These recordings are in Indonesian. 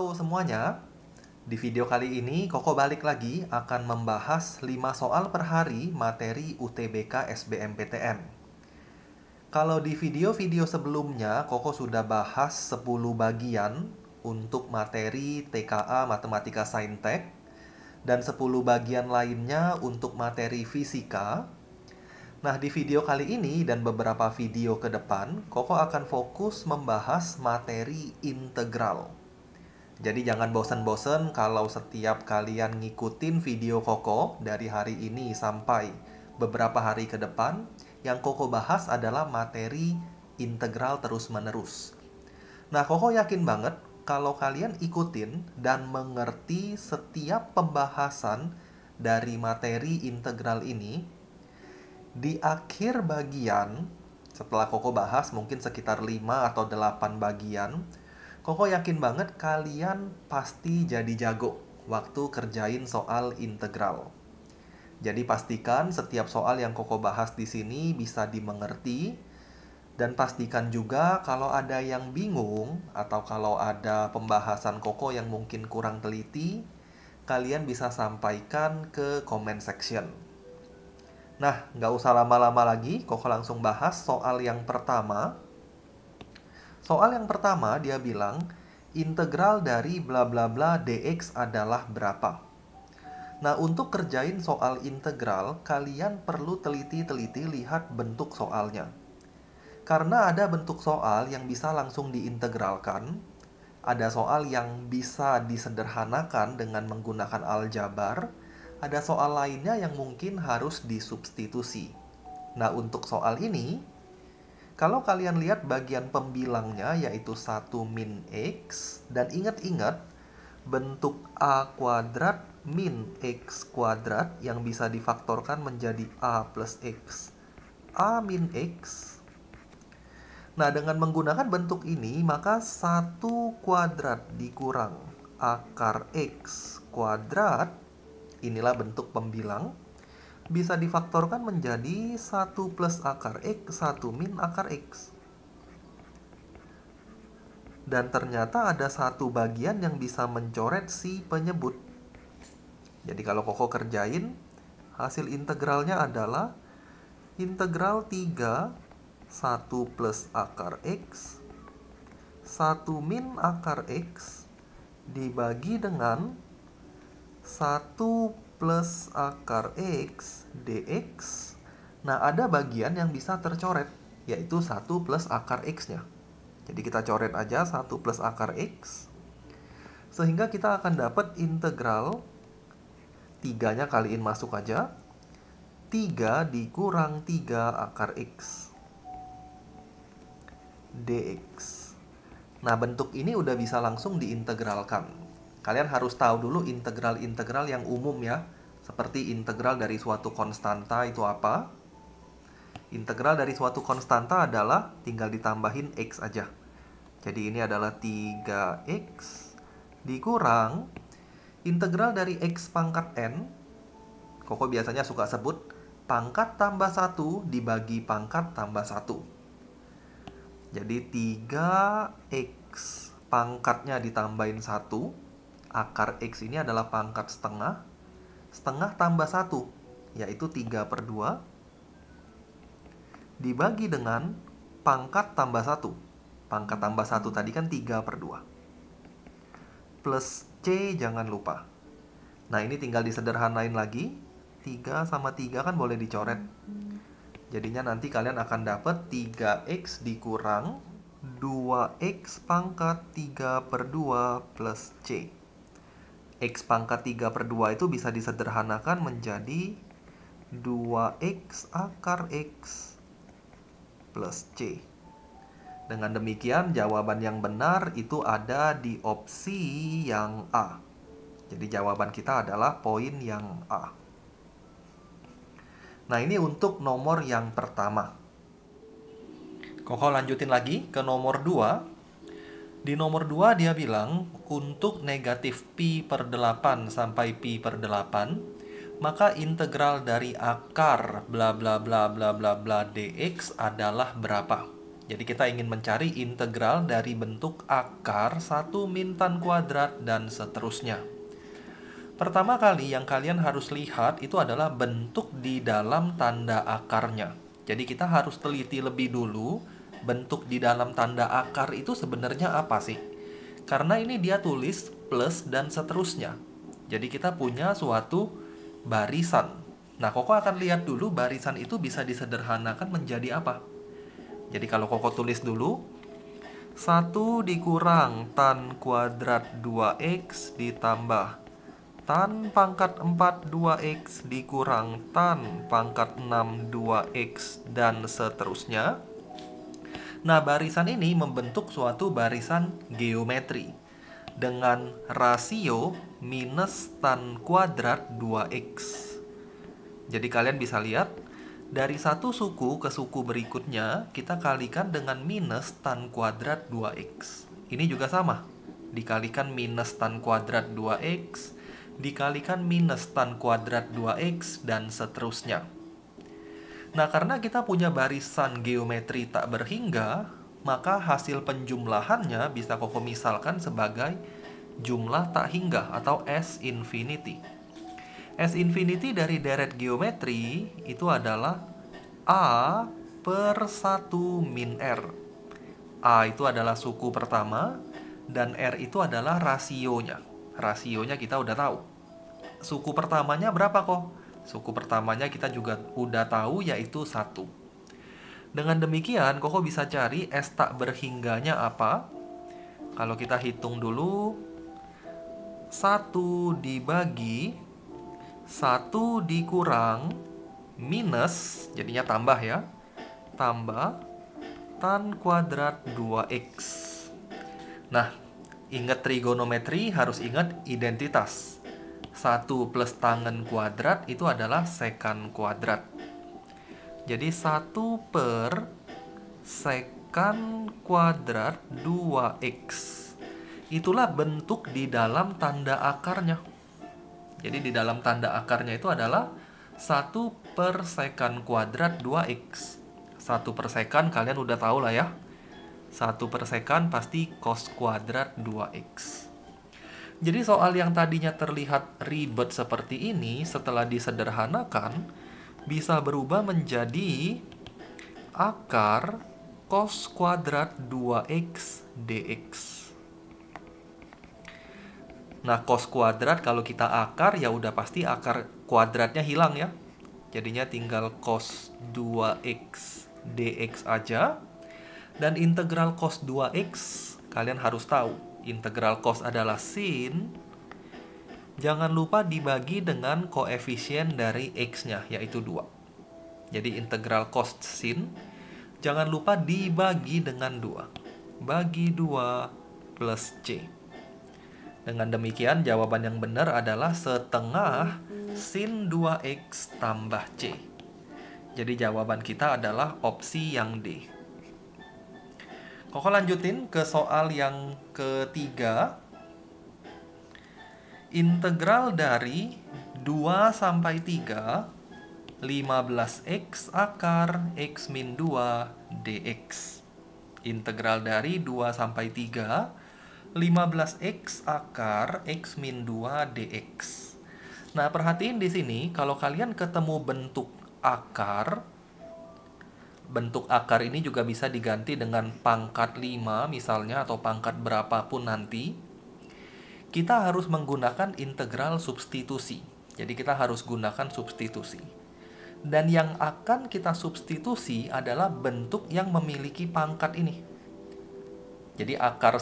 Halo semuanya, di video kali ini Koko balik lagi akan membahas 5 soal per hari materi UTBK SBMPTN. Kalau di video-video sebelumnya Koko sudah bahas 10 bagian untuk materi TKA Matematika Saintek dan 10 bagian lainnya untuk materi fisika. Nah, di video kali ini dan beberapa video ke depan, Koko akan fokus membahas materi integral. Jadi jangan bosen-bosen kalau setiap kalian ngikutin video Koko dari hari ini sampai beberapa hari ke depan, yang Koko bahas adalah materi integral terus-menerus. Nah, Koko yakin banget kalau kalian ikutin dan mengerti setiap pembahasan dari materi integral ini, di akhir bagian, setelah Koko bahas mungkin sekitar 5 atau 8 bagian, Koko yakin banget kalian pasti jadi jago waktu kerjain soal integral. Jadi pastikan setiap soal yang Koko bahas di sini bisa dimengerti, dan pastikan juga kalau ada yang bingung atau kalau ada pembahasan Koko yang mungkin kurang teliti, kalian bisa sampaikan ke comment section. Nah, nggak usah lama-lama lagi, Koko langsung bahas soal yang pertama. Soal yang pertama dia bilang, integral dari bla bla bla dx adalah berapa? Nah, untuk kerjain soal integral, kalian perlu teliti-teliti lihat bentuk soalnya. Karena ada bentuk soal yang bisa langsung diintegralkan, ada soal yang bisa disederhanakan dengan menggunakan aljabar, ada soal lainnya yang mungkin harus disubstitusi. Nah, untuk soal ini, kalau kalian lihat bagian pembilangnya yaitu 1 min X, dan ingat-ingat bentuk A kuadrat min X kuadrat yang bisa difaktorkan menjadi A plus X. A min X. Nah, dengan menggunakan bentuk ini, maka 1 kuadrat dikurang akar X kuadrat, inilah bentuk pembilang, bisa difaktorkan menjadi 1 plus akar X, 1 min akar X. Dan ternyata ada satu bagian yang bisa mencoret si penyebut. Jadi kalau Koko kerjain, hasil integralnya adalah integral 3, 1 plus akar X, 1 min akar X, dibagi dengan 1 plus akar X dx. Nah, ada bagian yang bisa tercoret, yaitu 1 plus akar X-nya. Jadi kita coret aja 1 plus akar X, sehingga kita akan dapat integral 3-nya kaliin masuk aja, 3 dikurang 3 akar X dx. Nah, bentuk ini udah bisa langsung diintegralkan. Kalian harus tahu dulu integral-integral yang umum ya. Seperti integral dari suatu konstanta itu apa? Integral dari suatu konstanta adalah tinggal ditambahin X aja. Jadi ini adalah 3X dikurang integral dari X pangkat N. Koko biasanya suka sebut pangkat tambah 1 dibagi pangkat tambah 1. Jadi 3X pangkatnya ditambahin 1. Akar X ini adalah pangkat setengah. Setengah tambah 1, yaitu 3 per 2. Dibagi dengan pangkat tambah 1. Pangkat tambah 1 tadi kan 3 per 2. Plus C jangan lupa. Nah, ini tinggal disederhanain lagi. 3 sama 3 kan boleh dicoret. Jadinya nanti kalian akan dapat 3X dikurang 2X pangkat 3 per 2 plus C. X pangkat 3 per 2 itu bisa disederhanakan menjadi 2X akar X plus C. Dengan demikian, jawaban yang benar itu ada di opsi yang A. Jadi jawaban kita adalah poin yang A. Nah, ini untuk nomor yang pertama. Koko lanjutin lagi ke nomor 2. Di nomor 2 dia bilang, untuk negatif pi per 8 sampai pi per 8, maka integral dari akar bla bla bla bla bla bla dx adalah berapa? Jadi kita ingin mencari integral dari bentuk akar 1 min tan kuadrat dan seterusnya. Pertama kali yang kalian harus lihat itu adalah bentuk di dalam tanda akarnya. Jadi kita harus teliti lebih dulu bentuk di dalam tanda akar itu sebenarnya apa sih? Karena ini dia tulis plus dan seterusnya. Jadi kita punya suatu barisan. Nah, Koko akan lihat dulu barisan itu bisa disederhanakan menjadi apa. Jadi kalau Koko tulis dulu 1 dikurang tan kuadrat 2x ditambah tan pangkat 4 2x dikurang tan pangkat 6 2x dan seterusnya. Nah, barisan ini membentuk suatu barisan geometri dengan rasio minus tan kuadrat 2x. Jadi kalian bisa lihat dari satu suku ke suku berikutnya, kita kalikan dengan minus tan kuadrat 2x. Ini juga sama. Dikalikan minus tan kuadrat 2x, dikalikan minus tan kuadrat 2x, dan seterusnya. Nah, karena kita punya barisan geometri tak berhingga, maka hasil penjumlahannya bisa Koko misalkan sebagai jumlah tak hingga atau S infinity. S infinity dari deret geometri itu adalah A per 1 min R. A itu adalah suku pertama, dan R itu adalah rasionya. Rasionya kita udah tahu. Suku pertamanya berapa kok? Suku pertamanya kita juga udah tahu, yaitu 1. Dengan demikian, Koko bisa cari S tak berhingganya apa? Kalau kita hitung dulu, 1 dibagi 1 dikurang minus, jadinya tambah ya, tambah tan kuadrat 2x. Nah, ingat trigonometri harus ingat identitas. 1 plus tangen kuadrat itu adalah sekan kuadrat. Jadi 1 per sekan kuadrat 2x. Itulah bentuk di dalam tanda akarnya. Jadi di dalam tanda akarnya itu adalah 1 per sekan kuadrat 2x. 1 per sekan kalian udah tahu lah ya. 1 per sekan pasti cos kuadrat 2x. Jadi soal yang tadinya terlihat ribet seperti ini, setelah disederhanakan, bisa berubah menjadi akar cos kuadrat 2x dx. Nah, cos kuadrat kalau kita akar, ya udah pasti akar kuadratnya hilang ya. Jadinya tinggal cos 2x dx aja. Dan integral cos 2x, kalian harus tahu. Integral cos adalah sin. Jangan lupa dibagi dengan koefisien dari x-nya, yaitu 2. Jadi integral cos sin, jangan lupa dibagi dengan 2. Bagi 2 plus c. Dengan demikian, jawaban yang benar adalah setengah sin 2x tambah c. Jadi jawaban kita adalah opsi yang D. Koko lanjutin ke soal yang ketiga. Integral dari 2 sampai 3, 15x akar x min 2 dx. Integral dari 2 sampai 3, 15x akar x min 2 dx. Nah, perhatiin di sini kalau kalian ketemu bentuk akar ini juga bisa diganti dengan pangkat 5 misalnya, atau pangkat berapapun nanti. Kita harus menggunakan integral substitusi. Jadi kita harus gunakan substitusi. Dan yang akan kita substitusi adalah bentuk yang memiliki pangkat ini. Jadi akar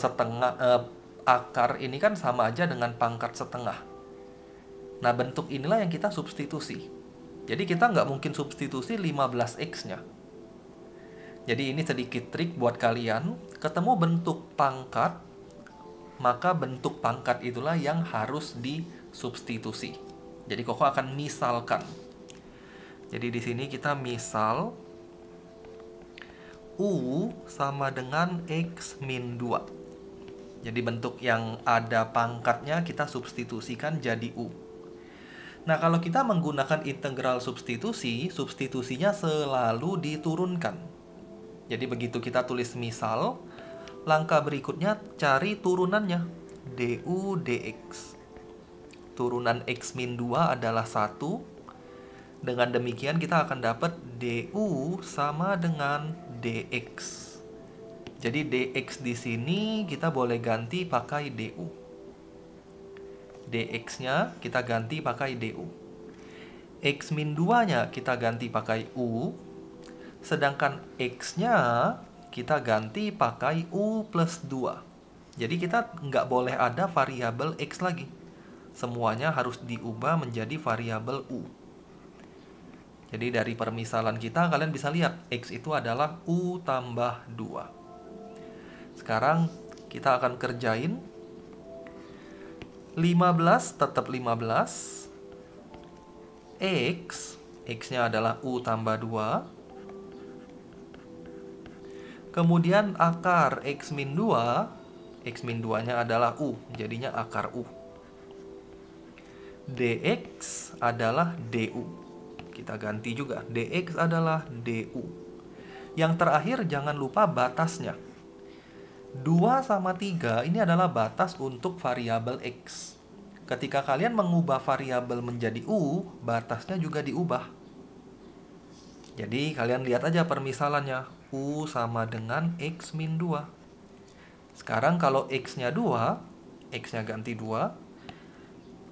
ini kan sama aja dengan pangkat setengah. Nah, bentuk inilah yang kita substitusi. Jadi kita nggak mungkin substitusi 15x-nya. Jadi ini sedikit trik buat kalian. Ketemu bentuk pangkat, maka bentuk pangkat itulah yang harus disubstitusi. Jadi Koko akan misalkan. Jadi di sini kita misal U sama dengan X min 2. Jadi bentuk yang ada pangkatnya kita substitusikan jadi U. Nah, kalau kita menggunakan integral substitusi, substitusinya selalu diturunkan. Jadi begitu kita tulis misal, langkah berikutnya cari turunannya. du dx. Turunan x min 2 adalah 1. Dengan demikian kita akan dapat du sama dengan dx. Jadi dx di sini kita boleh ganti pakai du. Dx-nya kita ganti pakai du. X min 2-nya kita ganti pakai u. Sedangkan x-nya kita ganti pakai u plus 2. Jadi kita nggak boleh ada variabel x lagi. Semuanya harus diubah menjadi variabel u. Jadi dari permisalan kita kalian bisa lihat x itu adalah u tambah 2. Sekarang kita akan kerjain. 15 tetap 15. X-nya adalah u tambah 2. Kemudian akar x min 2. X min 2-nya adalah u, jadinya akar u. Dx adalah du. Kita ganti juga, dx adalah du. Yang terakhir jangan lupa batasnya. 2 sama 3 ini adalah batas untuk variabel x. Ketika kalian mengubah variabel menjadi u, batasnya juga diubah. Jadi kalian lihat aja permisalannya. U sama dengan x min 2. Sekarang kalau x-nya 2, x-nya ganti 2.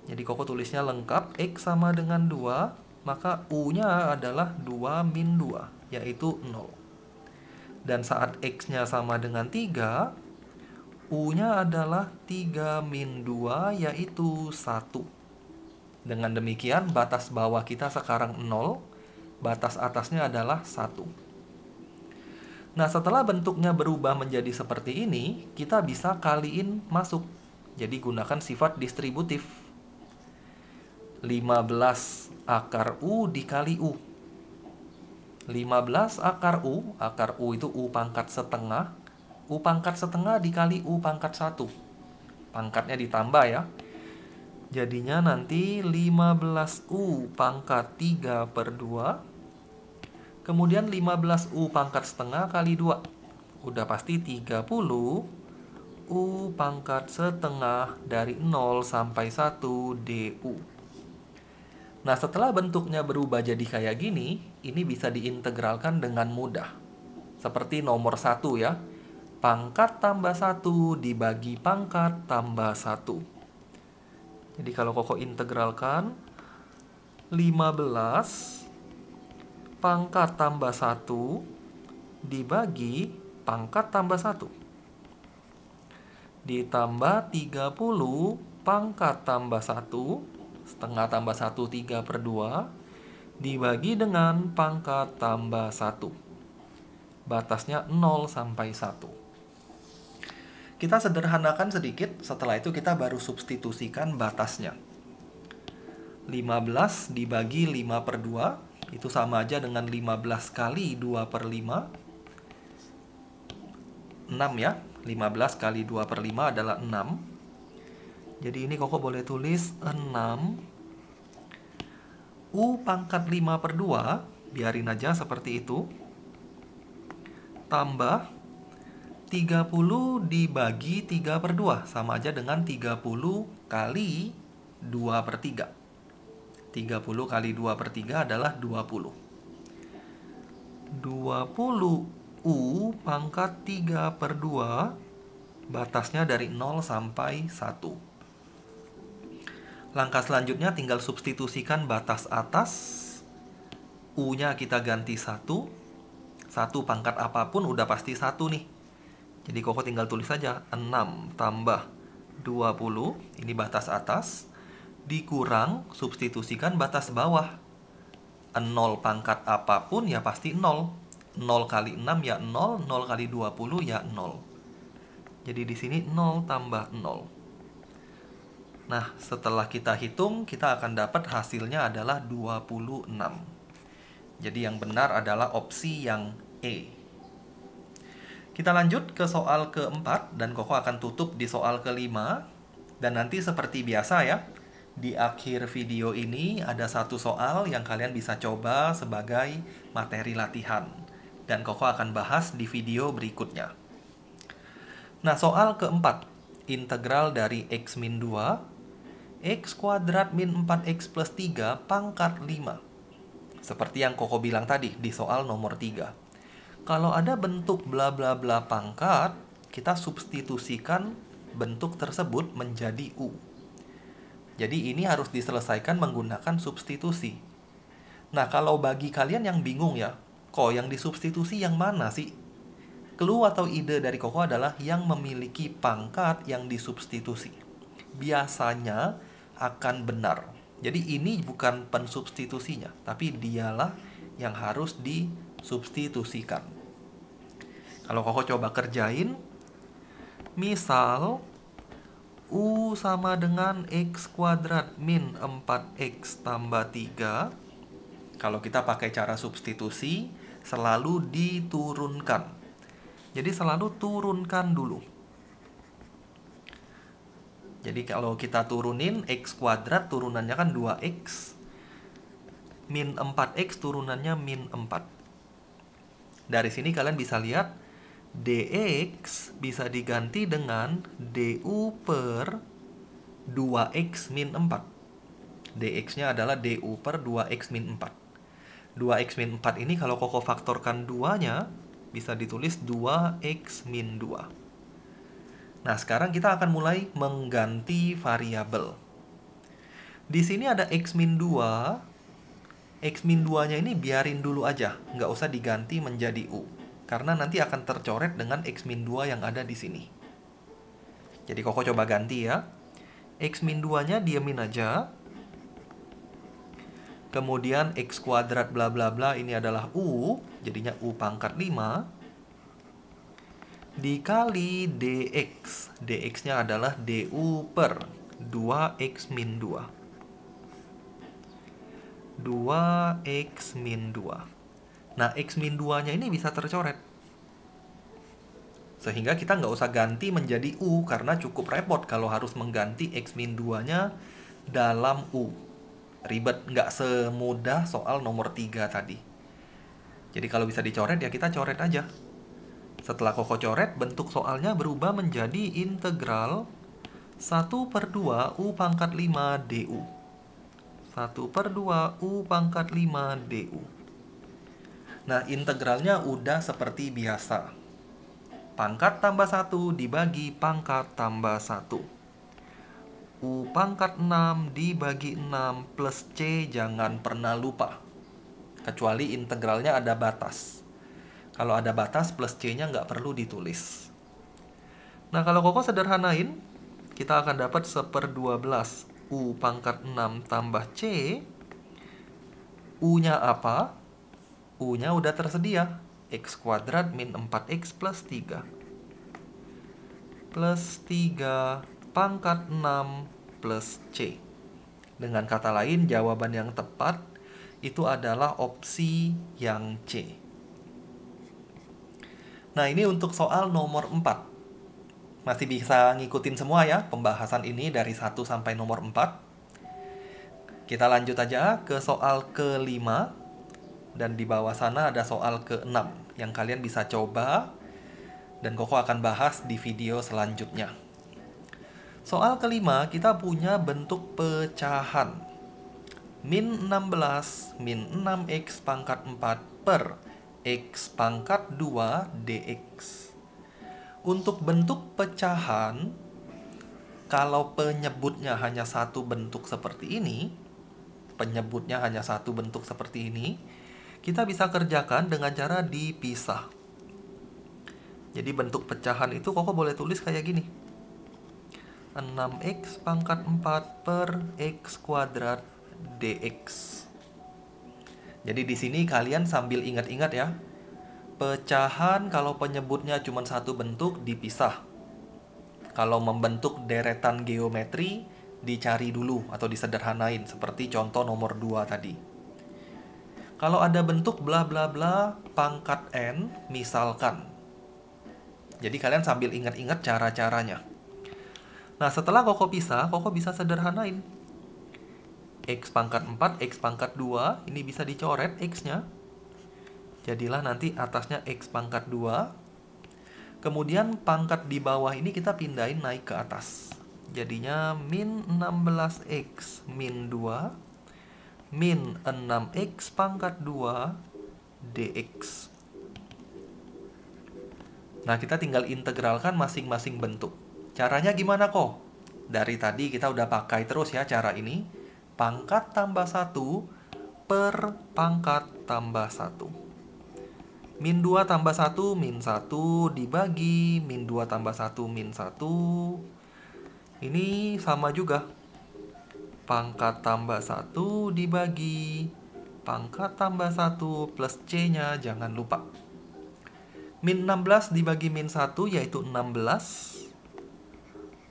Jadi Koko tulisnya lengkap, x sama dengan 2, maka u-nya adalah 2 min 2, yaitu 0. Dan saat x-nya sama dengan 3, u-nya adalah 3 min 2, yaitu 1. Dengan demikian, batas bawah kita sekarang 0, batas atasnya adalah 1. Nah, setelah bentuknya berubah menjadi seperti ini, kita bisa kaliin masuk. Jadi gunakan sifat distributif. 15 akar u dikali u. 15 akar u itu u pangkat setengah. U pangkat setengah dikali u pangkat 1. Pangkatnya ditambah ya. Jadinya nanti 15u pangkat 3 per 2. Kemudian 15u pangkat setengah kali 2. Udah pasti 30 u pangkat setengah dari 0 sampai 1 du. Nah, setelah bentuknya berubah jadi kayak gini, ini bisa diintegralkan dengan mudah. Seperti nomor 1 ya. Pangkat tambah 1 dibagi pangkat tambah 1. Jadi kalau Koko integralkan, 15 pangkat tambah 1 dibagi pangkat tambah 1. Ditambah 30 pangkat tambah 1. Setengah tambah 1, 3 per 2. Dibagi dengan pangkat tambah 1. Batasnya 0 sampai 1. Kita sederhanakan sedikit, setelah itu kita baru substitusikan batasnya. 15 dibagi 5 per 2, itu sama aja dengan 15 kali 2 per 5. 6 ya, 15 kali 2 per 5 adalah 6. Jadi ini Koko boleh tulis 6 u pangkat 5 per 2, biarin aja seperti itu, tambah 30 dibagi 3 per 2, sama aja dengan 30 kali 2 per 3. 30 kali 2 per 3 adalah 20. 20 u pangkat 3 per 2, batasnya dari 0 sampai 1. Langkah selanjutnya tinggal substitusikan batas atas. U-nya kita ganti 1. 1 pangkat apapun udah pasti 1 nih. Jadi Koko tinggal tulis saja 6 tambah 20. Ini batas atas. Dikurang substitusikan batas bawah. 0 pangkat apapun ya pasti 0. 0 kali 6 ya 0. 0 kali 20 ya 0. Jadi di sini 0 tambah 0. Nah, setelah kita hitung, kita akan dapat hasilnya adalah 26. Jadi yang benar adalah opsi yang E. Kita lanjut ke soal keempat, dan Koko akan tutup di soal kelima. Dan nanti seperti biasa ya, di akhir video ini ada satu soal yang kalian bisa coba sebagai materi latihan. Dan Koko akan bahas di video berikutnya. Nah, soal keempat. Integral dari X min 2, X kuadrat min 4X plus 3 pangkat 5. Seperti yang Koko bilang tadi di soal nomor 3. Kalau ada bentuk bla bla bla pangkat, kita substitusikan bentuk tersebut menjadi U. Jadi ini harus diselesaikan menggunakan substitusi. Nah, kalau bagi kalian yang bingung ya, kok yang disubstitusi yang mana sih? Clue atau ide dari Koko adalah yang memiliki pangkat yang disubstitusi. Biasanya akan benar. Jadi ini bukan pensubstitusinya, tapi dialah yang harus disubstitusikan. Kalau Koko coba kerjain, misal U sama dengan X kuadrat min 4X tambah 3. Kalau kita pakai cara substitusi, selalu diturunkan. Jadi selalu turunkan dulu. Jadi kalau kita turunin X kuadrat turunannya kan 2X. Min 4X turunannya min 4. Dari sini kalian bisa lihat dx bisa diganti dengan du per 2x min 4. dx-nya adalah du per 2x min 4. 2x min 4 ini kalau Koko faktorkan 2-nya, bisa ditulis 2x min 2. Nah, sekarang kita akan mulai mengganti variabel. Di sini ada x min 2. X min 2-nya ini biarin dulu aja, nggak usah diganti menjadi U. Karena nanti akan tercoret dengan x min 2 yang ada di sini. Jadi Koko coba ganti ya. X min 2-nya diamin aja. Kemudian X kuadrat bla bla bla ini adalah U. Jadinya U pangkat 5. Dikali dx. Dx-nya adalah du per 2x min 2. 2x min 2. Nah, x min 2-nya ini bisa tercoret. Sehingga kita nggak usah ganti menjadi U, karena cukup repot kalau harus mengganti x min 2-nya dalam U. Ribet, nggak semudah soal nomor 3 tadi. Jadi kalau bisa dicoret, ya kita coret aja. Setelah Koko coret, bentuk soalnya berubah menjadi integral 1 per 2 U pangkat 5 du. 1 per 2 U pangkat 5 du. Nah, integralnya udah seperti biasa. Pangkat tambah 1 dibagi pangkat tambah 1. U pangkat 6 dibagi 6 plus C jangan pernah lupa. Kecuali integralnya ada batas. Kalau ada batas plus C-nya nggak perlu ditulis. Nah, kalau Koko sederhanain, kita akan dapat 1/12 U pangkat 6 tambah C. U-nya apa? U-nya udah tersedia. X kuadrat min 4X plus 3. Plus 3 pangkat 6 plus C. Dengan kata lain, jawaban yang tepat itu adalah opsi yang C. Nah, ini untuk soal nomor 4. Masih bisa ngikutin semua ya pembahasan ini dari 1 sampai nomor 4. Kita lanjut aja ke soal ke-5. Dan di bawah sana ada soal ke-6 yang kalian bisa coba. Dan Koko akan bahas di video selanjutnya. Soal ke-5 kita punya bentuk pecahan. Min 16 min 6x pangkat 4 per x pangkat 2 dx. Untuk bentuk pecahan, kalau penyebutnya hanya satu bentuk seperti ini, kita bisa kerjakan dengan cara dipisah. Jadi bentuk pecahan itu Koko boleh tulis kayak gini. 6x pangkat 4 per x kuadrat dx. Jadi di sini kalian sambil ingat-ingat ya. Pecahan kalau penyebutnya cuma satu bentuk dipisah. Kalau membentuk deretan geometri dicari dulu atau disederhanain seperti contoh nomor 2 tadi. Kalau ada bentuk bla bla bla pangkat n misalkan. Jadi kalian sambil ingat-ingat cara-caranya. Nah, setelah Koko pisah, Koko bisa sederhanain. X pangkat 4, X pangkat 2, ini bisa dicoret X-nya. Jadilah nanti atasnya X pangkat 2. Kemudian pangkat di bawah ini kita pindahin naik ke atas. Jadinya min 16X min 2 min 6X pangkat 2 dx. Nah, kita tinggal integralkan masing-masing bentuk. Caranya gimana kok? Dari tadi kita udah pakai terus ya cara ini. Pangkat tambah 1 per pangkat tambah 1. Min 2 tambah 1, min 1 dibagi min 2 tambah 1, min 1. Ini sama juga. Pangkat tambah 1 dibagi pangkat tambah 1 plus C-nya, jangan lupa. Min 16 dibagi min 1 yaitu 16.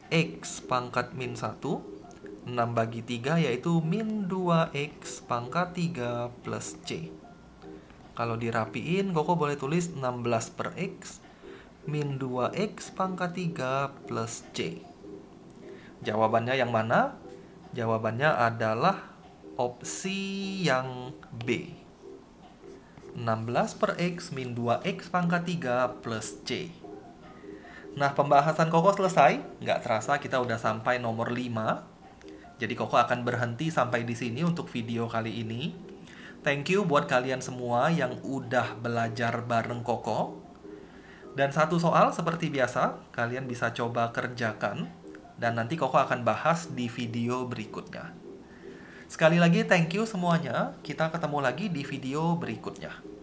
X pangkat min 1. 6 bagi 3 yaitu min 2X pangkat 3 plus C. Kalau dirapiin, Koko boleh tulis 16 per X min 2X pangkat 3 plus C. Jawabannya yang mana? Jawabannya adalah opsi yang B. 16 per X min 2X pangkat 3 plus C. Nah, pembahasan Koko selesai. Nggak terasa kita udah sampai nomor 5. Jadi Koko akan berhenti sampai di sini untuk video kali ini. Thank you buat kalian semua yang udah belajar bareng Koko. Dan satu soal seperti biasa, kalian bisa coba kerjakan. Dan nanti Koko akan bahas di video berikutnya. Sekali lagi thank you semuanya. Kita ketemu lagi di video berikutnya.